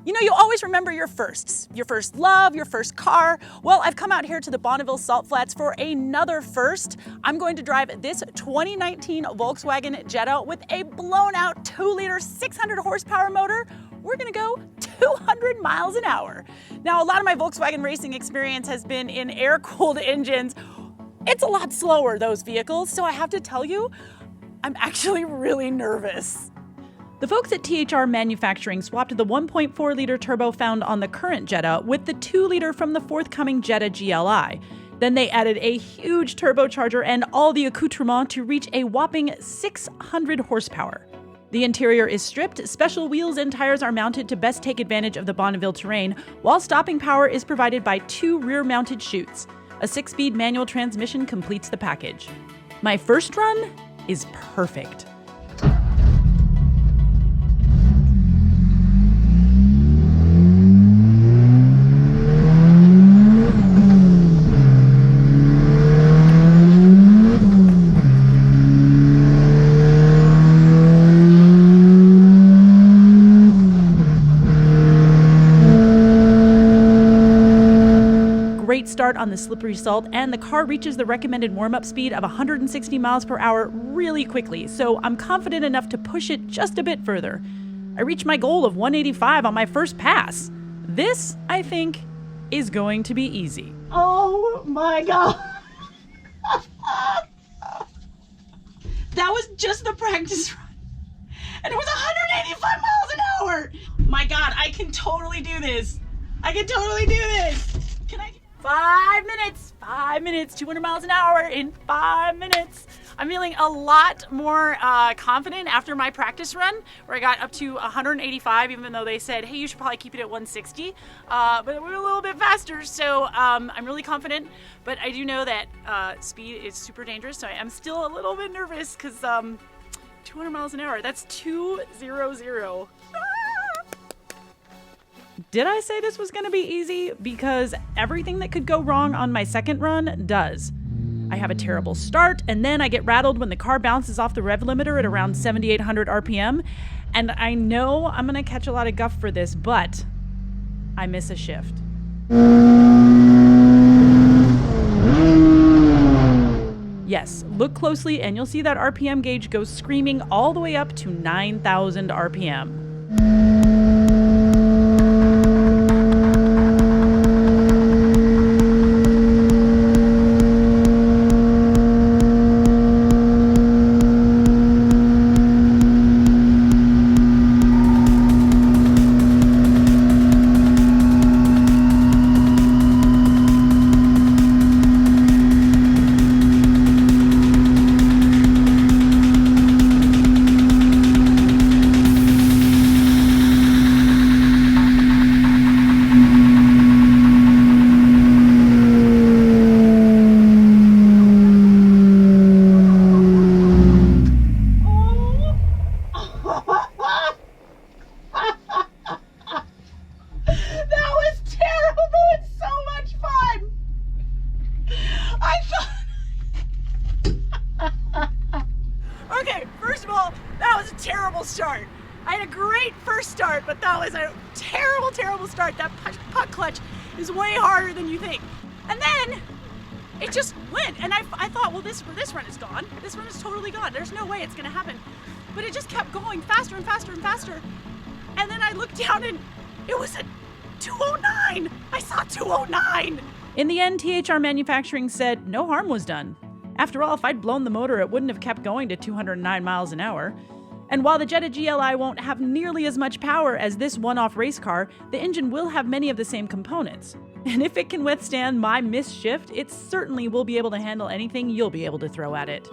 You know, you always remember your firsts, your first love, your first car. Well, I've come out here to the Bonneville Salt Flats for another first. I'm going to drive this 2019 Volkswagen Jetta with a blown out 2-liter 600 horsepower motor. We're gonna go 200 miles an hour. Now, a lot of my Volkswagen racing experience has been in air-cooled engines. It's a lot slower, those vehicles, so I have to tell you, I'm actually really nervous. The folks at THR Manufacturing swapped the 1.4-liter turbo found on the current Jetta with the 2-liter from the forthcoming Jetta GLI. Then they added a huge turbocharger and all the accoutrements to reach a whopping 600 horsepower. The interior is stripped, special wheels and tires are mounted to best take advantage of the Bonneville terrain, while stopping power is provided by 2 rear-mounted chutes. A 6-speed manual transmission completes the package. My first run is perfect. Great start on the slippery salt, and the car reaches the recommended warm-up speed of 160 miles per hour really quickly, so I'm confident enough to push it just a bit further. I reached my goal of 185 on my first pass. This, I think, is going to be easy. Oh my God. That was just the practice run, and it was 185 miles an hour. My God, I can totally do this. I can totally do this. Can I? 5 minutes, 200 miles an hour in 5 minutes. I'm feeling a lot more confident after my practice run, where I got up to 185, even though they said, hey, you should probably keep it at 160. But we're a little bit faster, so I'm really confident. But I do know that speed is super dangerous, so I am still a little bit nervous because 200 miles an hour, that's 200. Did I say this was going to be easy? Because everything that could go wrong on my second run does. I have a terrible start, and then I get rattled when the car bounces off the rev limiter at around 7,800 RPM. And I know I'm going to catch a lot of guff for this, but I miss a shift. Yes, look closely and you'll see that RPM gauge goes screaming all the way up to 9,000 RPM. Terrible start. I had a great first start, but that was a terrible start. That puck clutch is way harder than you think. And then it just went, and I thought, well, this run is gone. This run is totally gone. There's no way it's gonna happen. But it just kept going faster and faster and faster. And then I looked down and it was a 209. I saw 209. In the end, THR Manufacturing said no harm was done. After all, if I'd blown the motor, it wouldn't have kept going to 209 miles an hour. And while the Jetta GLI won't have nearly as much power as this one-off race car, the engine will have many of the same components. And if it can withstand my missed shift, it certainly will be able to handle anything you'll be able to throw at it.